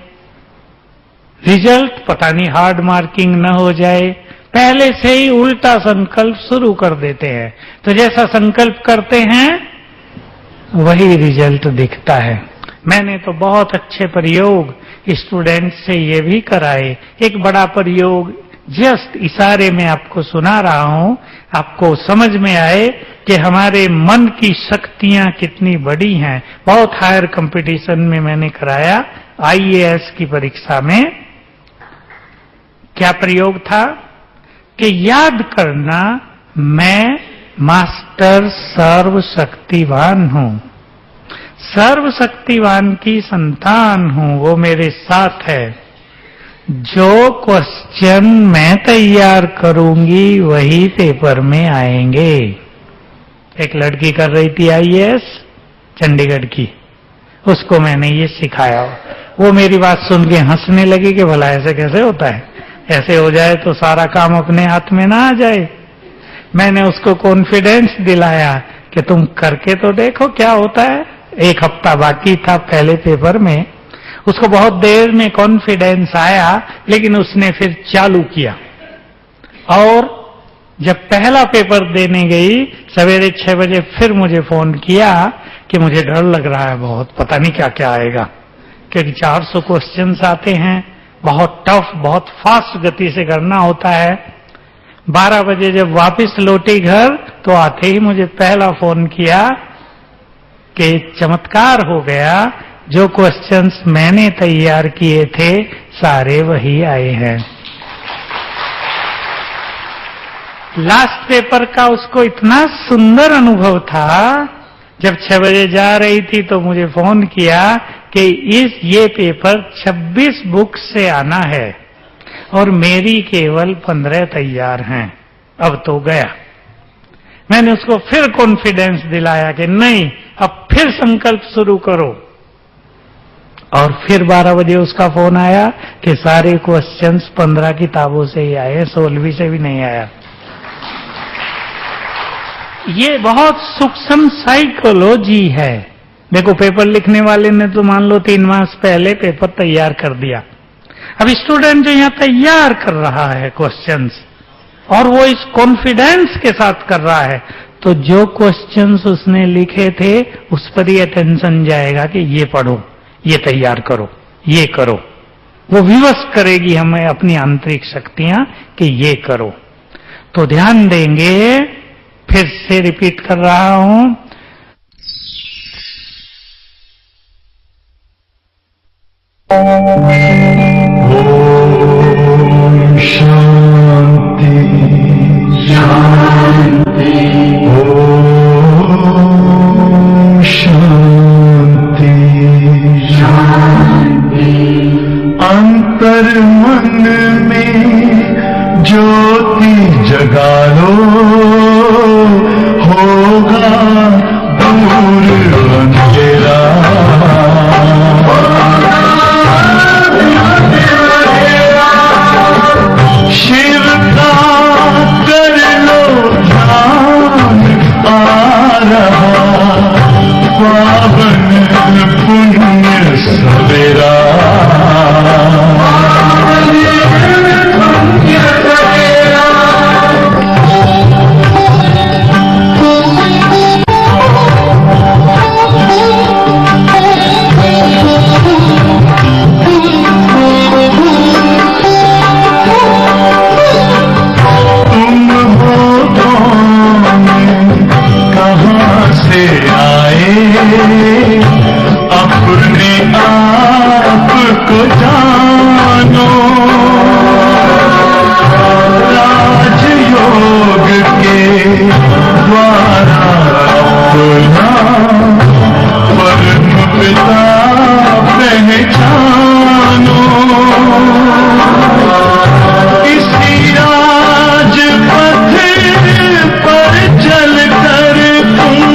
रिजल्ट पता नहीं हार्ड मार्किंग न हो जाए। पहले से ही उल्टा संकल्प शुरू कर देते हैं, तो जैसा संकल्प करते हैं वही रिजल्ट दिखता है। मैंने तो बहुत अच्छे प्रयोग स्टूडेंट से ये भी कराए। एक बड़ा प्रयोग जस्ट इशारे में आपको सुना रहा हूं, आपको समझ में आए कि हमारे मन की शक्तियां कितनी बड़ी हैं। बहुत हायर कंपटीशन में मैंने कराया, IAS की परीक्षा में। क्या प्रयोग था कि याद करना, मैं मास्टर सर्वशक्तिवान हूं, सर्वशक्तिवान की संतान हूं, वो मेरे साथ है। जो क्वेश्चन मैं तैयार करूंगी वही पेपर में आएंगे। एक लड़की कर रही थी IAS चंडीगढ़ की, उसको मैंने ये सिखाया। वो मेरी बात सुन के हंसने लगी कि भला ऐसे कैसे होता है, ऐसे हो जाए तो सारा काम अपने हाथ में ना आ जाए। मैंने उसको कॉन्फिडेंस दिलाया कि तुम करके तो देखो क्या होता है। एक हफ्ता बाकी था पहले पेपर में, उसको बहुत देर में कॉन्फिडेंस आया, लेकिन उसने फिर चालू किया। और जब पहला पेपर देने गई, सवेरे 6 बजे फिर मुझे फोन किया कि मुझे डर लग रहा है बहुत, पता नहीं क्या क्या आएगा, क्योंकि 400 क्वेश्चंस आते हैं, बहुत टफ, बहुत फास्ट गति से करना होता है। 12 बजे जब वापस लौटी घर, तो आते ही मुझे पहला फोन किया कि चमत्कार हो गया, जो क्वेश्चंस मैंने तैयार किए थे सारे वही आए हैं। लास्ट पेपर का उसको इतना सुंदर अनुभव था, जब 6 बजे जा रही थी तो मुझे फोन किया कि ये पेपर 26 बुक से आना है और मेरी केवल 15 तैयार हैं, अब तो गया। मैंने उसको फिर कॉन्फिडेंस दिलाया कि नहीं, अब फिर संकल्प शुरू करो। और फिर 12 बजे उसका फोन आया कि सारे क्वेश्चंस 15 किताबों से ही आए, 16वीं से भी नहीं आया। ये बहुत सूक्ष्म साइकोलॉजी है। देखो, पेपर लिखने वाले ने तो मान लो 3 मास पहले पेपर तैयार कर दिया। अब स्टूडेंट जो यहाँ तैयार कर रहा है क्वेश्चंस, और वो इस कॉन्फिडेंस के साथ कर रहा है, तो जो क्वेश्चंस उसने लिखे थे उस पर ही अटेंशन जाएगा कि ये पढ़ो, ये तैयार करो, ये करो। वो विवश करेगी हमें अपनी आंतरिक शक्तियां कि ये करो। तो ध्यान देंगे, फिर से रिपीट कर रहा हूं, ओम शांति शांति, ओम शांति शांति। अंतर मन में ज्योति जगा लो, होगा पावन पुण्य सवेरा अपने आप को जानो राजयोग के द्वारा अपना परम पिता पहचानो इसी राजपथ पर चलकर तुम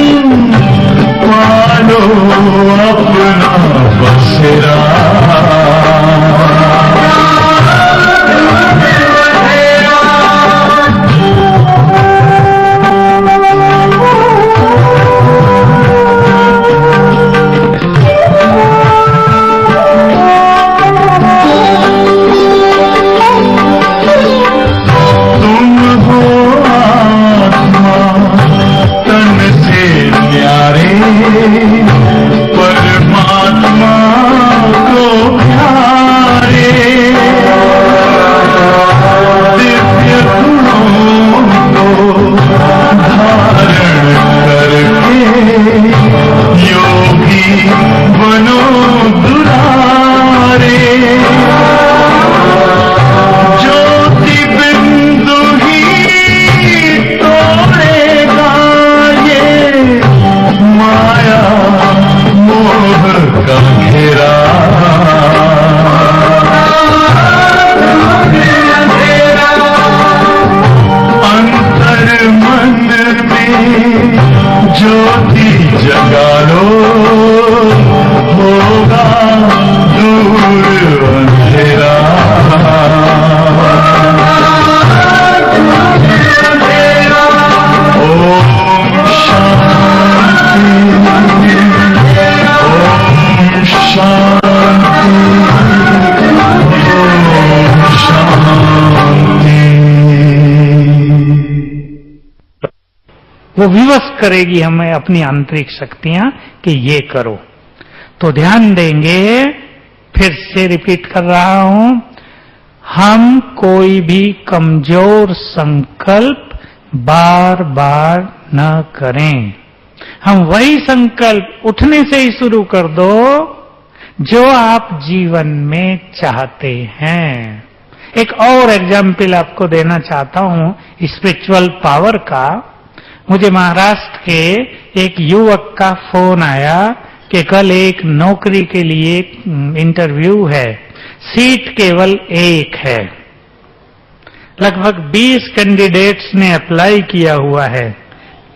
पालो अपना बसेरा तुम हो आत्मा तन से प्यारे परमात्मा को प्यारे दिव्य गुणों को धारण करके योगी बनो दुरारे ज्योति बिंदु ही तोड़ेगा ये माया मोह का घेरा अंतर मन में ज्योति जगा लो होगा दूर अंधेरा ओम शांति ओम शांति ओम शांति। वो विवश करेगी हमें अपनी आंतरिक शक्तियां कि ये करो। तो ध्यान देंगे, फिर से रिपीट कर रहा हूं, हम कोई भी कमजोर संकल्प बार बार न करें। हम वही संकल्प उठने से ही शुरू कर दो जो आप जीवन में चाहते हैं। एक और एग्जाम्पल आपको देना चाहता हूं स्पिरिचुअल पावर का। मुझे महाराष्ट्र के एक युवक का फोन आया कि कल एक नौकरी के लिए इंटरव्यू है, सीट केवल एक है, लगभग 20 कैंडिडेट्स ने अप्लाई किया हुआ है,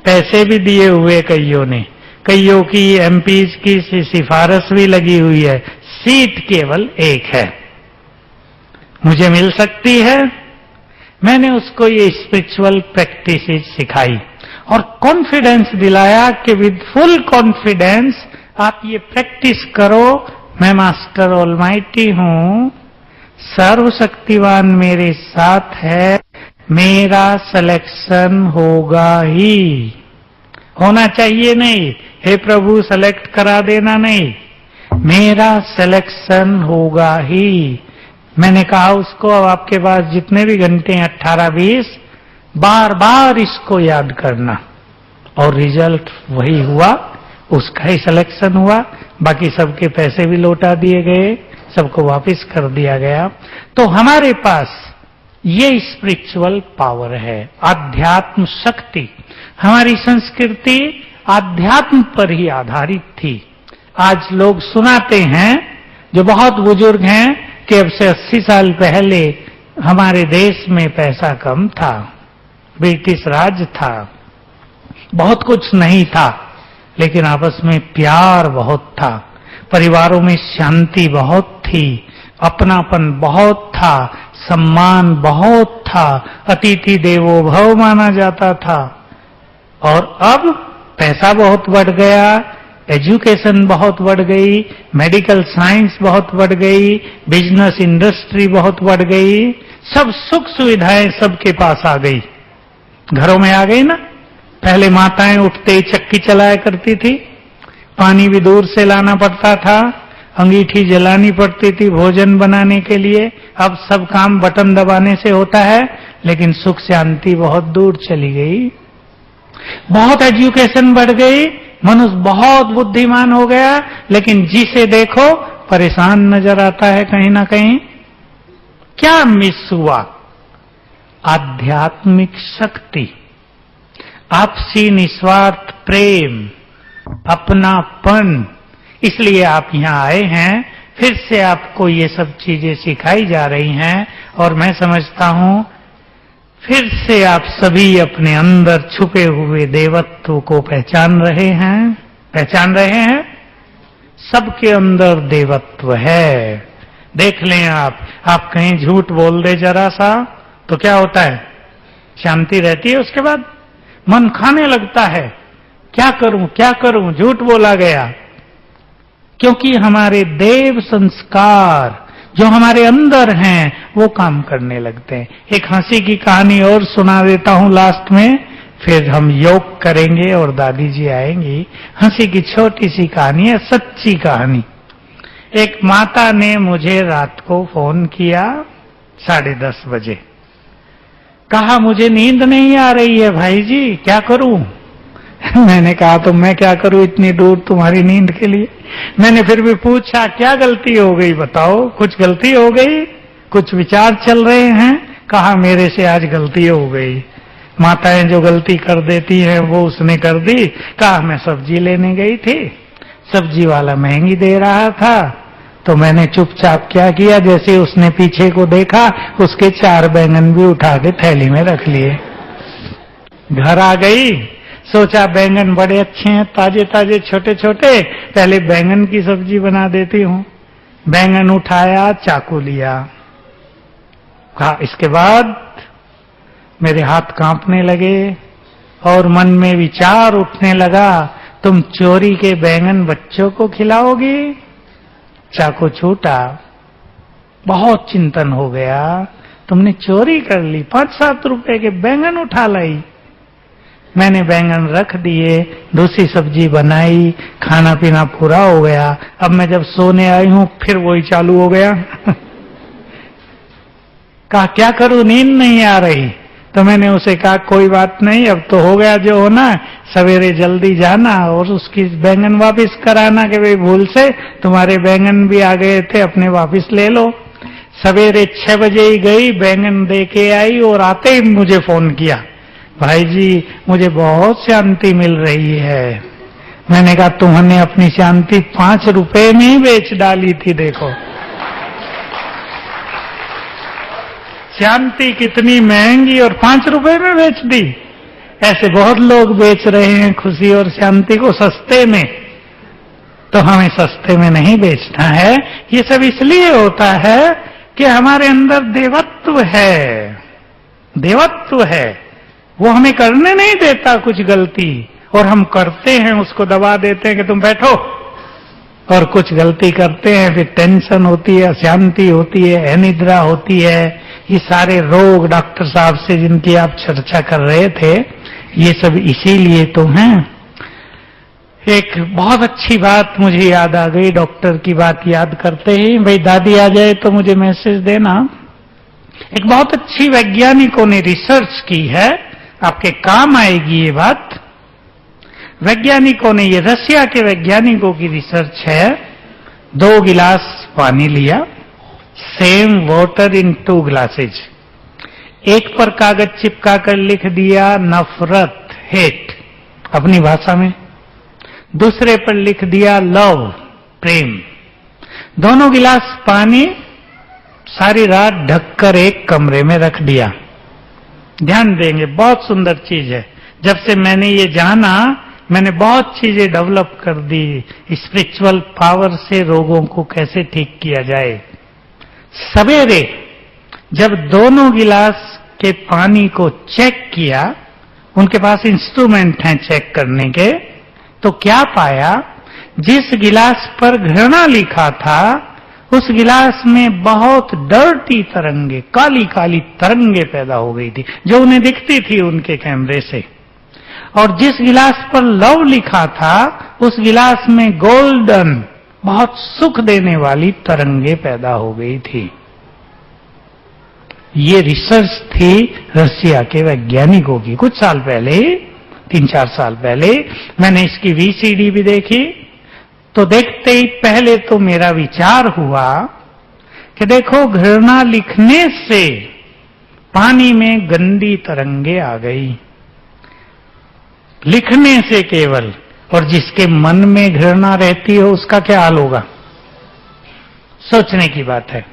पैसे भी दिए हुए कईयों ने, कईयों की एमपीज की सिफारिश भी लगी हुई है, सीट केवल एक है, मुझे मिल सकती है। मैंने उसको ये स्पिरिचुअल प्रैक्टिस सिखाई और कॉन्फिडेंस दिलाया कि विद फुल कॉन्फिडेंस आप ये प्रैक्टिस करो, मैं मास्टर ऑलमाइटी हूं, सर्वशक्तिवान मेरे साथ है, मेरा सिलेक्शन होगा ही, होना चाहिए नहीं, हे प्रभु सेलेक्ट करा देना नहीं, मेरा सिलेक्शन होगा ही। मैंने कहा उसको अब आपके पास जितने भी घंटे 18-20 बार बार इसको याद करना, और रिजल्ट वही हुआ, उसका ही सिलेक्शन हुआ, बाकी सबके पैसे भी लौटा दिए गए, सबको वापस कर दिया गया। तो हमारे पास ये स्पिरिचुअल पावर है, आध्यात्म शक्ति। हमारी संस्कृति आध्यात्म पर ही आधारित थी। आज लोग सुनाते हैं जो बहुत बुजुर्ग हैं कि अब से 80 साल पहले हमारे देश में पैसा कम था, ब्रिटिश राज था, बहुत कुछ नहीं था, लेकिन आपस में प्यार बहुत था, परिवारों में शांति बहुत थी, अपनापन बहुत था, सम्मान बहुत था, अतिथि देवो भव माना जाता था। और अब पैसा बहुत बढ़ गया, एजुकेशन बहुत बढ़ गई, मेडिकल साइंस बहुत बढ़ गई, बिजनेस इंडस्ट्री बहुत बढ़ गई, सब सुख सुविधाएं सबके पास आ गई, घरों में आ गई ना। पहले माताएं उठते ही चक्की चलाया करती थी, पानी भी दूर से लाना पड़ता था, अंगीठी जलानी पड़ती थी भोजन बनाने के लिए। अब सब काम बटन दबाने से होता है, लेकिन सुख शांति बहुत दूर चली गई। बहुत एजुकेशन बढ़ गई, मनुष्य बहुत बुद्धिमान हो गया, लेकिन जिसे देखो परेशान नजर आता है कहीं ना कहीं। क्या मिस हुआ? आध्यात्मिक शक्ति, आपसी निस्वार्थ प्रेम, अपनापन। इसलिए आप यहां आए हैं, फिर से आपको ये सब चीजें सिखाई जा रही हैं, और मैं समझता हूं फिर से आप सभी अपने अंदर छुपे हुए देवत्व को पहचान रहे हैं। सबके अंदर देवत्व है। देख लें आप कहीं झूठ बोल दे जरा सा तो क्या होता है? शांति रहती है, उसके बाद मन खाने लगता है, क्या करूं, झूठ बोला गया। क्योंकि हमारे देव संस्कार जो हमारे अंदर हैं वो काम करने लगते हैं। एक हंसी की कहानी और सुना देता हूं लास्ट में, फिर हम योग करेंगे और दादी जी आएंगी। हंसी की छोटी सी कहानी है, सच्ची कहानी। एक माता ने मुझे रात को फोन किया 10:30 बजे, कहा मुझे नींद नहीं आ रही है भाई जी, क्या करूं? मैंने कहा तो मैं क्या करूं इतनी दूर तुम्हारी नींद के लिए। मैंने फिर भी पूछा क्या गलती हो गई बताओ, कुछ गलती हो गई, कुछ विचार चल रहे हैं? कहा मेरे से आज गलती हो गई। माताएं जो गलती कर देती हैं वो उसने कर दी। कहा मैं सब्जी लेने गई थी, सब्जी वाला महंगी दे रहा था, तो मैंने चुपचाप क्या किया, जैसे उसने पीछे को देखा उसके 4 बैंगन भी उठा के थैली में रख लिए। घर आ गई, सोचा बैंगन बड़े अच्छे हैं, ताजे ताजे छोटे छोटे, पहले बैंगन की सब्जी बना देती हूं। बैंगन उठाया, चाकू लिया, कहा इसके बाद मेरे हाथ कांपने लगे और मन में विचार उठने लगा, तुम चोरी के बैंगन बच्चों को खिलाओगी? चाकू छूटा, बहुत चिंतन हो गया, तुमने चोरी कर ली, 5-7 रुपए के बैंगन उठा लाई। मैंने बैंगन रख दिए, दूसरी सब्जी बनाई, खाना पीना पूरा हो गया। अब मैं जब सोने आई हूं फिर वही चालू हो गया। कहा क्या करूं, नींद नहीं आ रही। तो मैंने उसे कहा कोई बात नहीं, अब तो हो गया जो होना, सवेरे जल्दी जाना और उसकी बैंगन वापस कराना कि भाई भूल से तुम्हारे बैंगन भी आ गए थे, अपने वापस ले लो। सवेरे 6 बजे ही गई, बैंगन दे के आई और आते ही मुझे फोन किया, भाई जी मुझे बहुत शांति मिल रही है। मैंने कहा तुमने अपनी शांति 5 रुपए में ही बेच डाली थी, देखो शांति कितनी महंगी और 5 रुपए में बेच दी। ऐसे बहुत लोग बेच रहे हैं खुशी और शांति को सस्ते में, तो हमें सस्ते में नहीं बेचना है। ये सब इसलिए होता है कि हमारे अंदर देवत्व है, वो हमें करने नहीं देता कुछ गलती, और हम करते हैं, उसको दबा देते हैं कि तुम बैठो, और कुछ गलती करते हैं, फिर टेंशन होती है, अशांति होती है, अनिद्रा होती है। ये सारे रोग डॉक्टर साहब से जिनकी आप चर्चा कर रहे थे, ये सब इसीलिए तो हैं। एक बहुत अच्छी बात मुझे याद आ गई, डॉक्टर की बात याद करते ही, भाई दादी आ जाए तो मुझे मैसेज देना। एक बहुत अच्छी वैज्ञानिकों ने रिसर्च की है, आपके काम आएगी ये बात। वैज्ञानिकों ने, ये रशिया के वैज्ञानिकों की रिसर्च है, 2 गिलास पानी लिया, सेम वाटर इन 2 ग्लासेज, एक पर कागज चिपका कर लिख दिया नफरत, हेट अपनी भाषा में, दूसरे पर लिख दिया लव, प्रेम। दोनों गिलास पानी सारी रात ढककर एक कमरे में रख दिया। ध्यान देंगे, बहुत सुंदर चीज है। जब से मैंने ये जाना, मैंने बहुत चीजें डेवलप कर दी, स्पिरिचुअल पावर से रोगों को कैसे ठीक किया जाए। सवेरे जब दोनों गिलास के पानी को चेक किया, उनके पास इंस्ट्रूमेंट हैं चेक करने के, तो क्या पाया, जिस गिलास पर घृणा लिखा था उस गिलास में बहुत डर्टी तरंगे, काली काली तरंगे पैदा हो गई थी जो उन्हें दिखती थी उनके कैमरे से। और जिस गिलास पर लव लिखा था उस गिलास में गोल्डन, बहुत सुख देने वाली तरंगे पैदा हो गई थी। ये रिसर्च थी रसिया के वैज्ञानिकों की। कुछ साल पहले, 3-4 साल पहले मैंने इसकी वीसीडी भी देखी। तो देखते ही पहले तो मेरा विचार हुआ कि देखो, घृणा लिखने से पानी में गंदी तरंगे आ गई, लिखने से केवल। और जिसके मन में घृणा रहती हो उसका क्या हाल होगा, सोचने की बात है।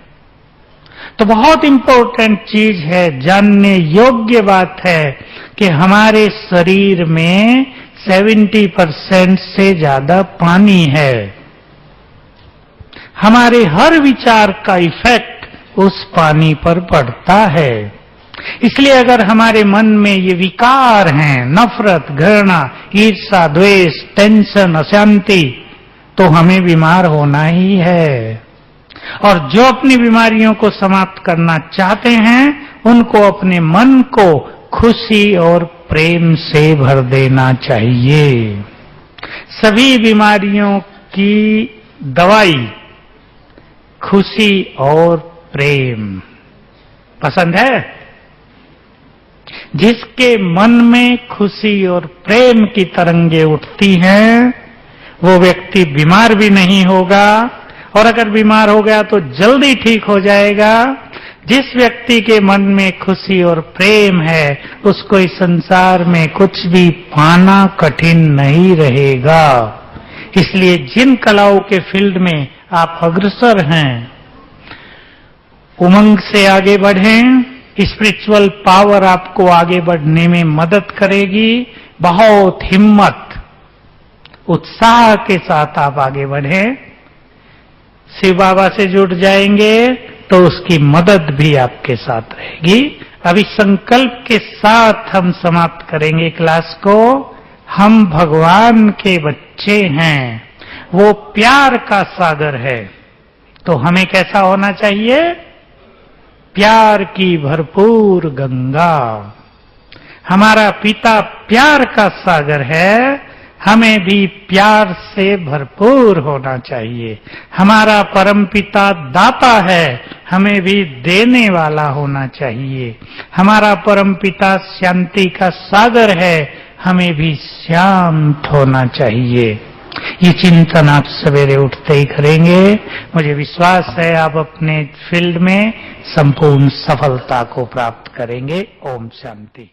तो बहुत इंपॉर्टेंट चीज है, जानने योग्य बात है कि हमारे शरीर में 70% से ज्यादा पानी है। हमारे हर विचार का इफेक्ट उस पानी पर पड़ता है। इसलिए अगर हमारे मन में ये विकार हैं, नफरत, घृणा, ईर्ष्या, द्वेष, टेंशन, अशांति, तो हमें बीमार होना ही है। और जो अपनी बीमारियों को समाप्त करना चाहते हैं उनको अपने मन को खुशी और प्रेम से भर देना चाहिए। सभी बीमारियों की दवाई खुशी और प्रेम। पसंद है? जिसके मन में खुशी और प्रेम की तरंगे उठती हैं वो व्यक्ति बीमार भी नहीं होगा, और अगर बीमार हो गया तो जल्दी ठीक हो जाएगा। जिस व्यक्ति के मन में खुशी और प्रेम है उसको इस संसार में कुछ भी पाना कठिन नहीं रहेगा। इसलिए जिन कलाओं के फील्ड में आप अग्रसर हैं, उमंग से आगे बढ़ें। स्पिरिचुअल पावर आपको आगे बढ़ने में मदद करेगी। बहुत हिम्मत, उत्साह के साथ आप आगे बढ़ें। शिव बाबा से जुड़ जाएंगे तो उसकी मदद भी आपके साथ रहेगी। अभी संकल्प के साथ हम समाप्त करेंगे क्लास को। हम भगवान के बच्चे हैं, वो प्यार का सागर है, तो हमें कैसा होना चाहिए? प्यार की भरपूर गंगा। हमारा पिता प्यार का सागर है, हमें भी प्यार से भरपूर होना चाहिए। हमारा परमपिता दाता है, हमें भी देने वाला होना चाहिए। हमारा परमपिता शांति का सागर है, हमें भी शांत होना चाहिए। ये चिंतन आप सवेरे उठते ही करेंगे। मुझे विश्वास है आप अपने फील्ड में संपूर्ण सफलता को प्राप्त करेंगे। ओम शांति।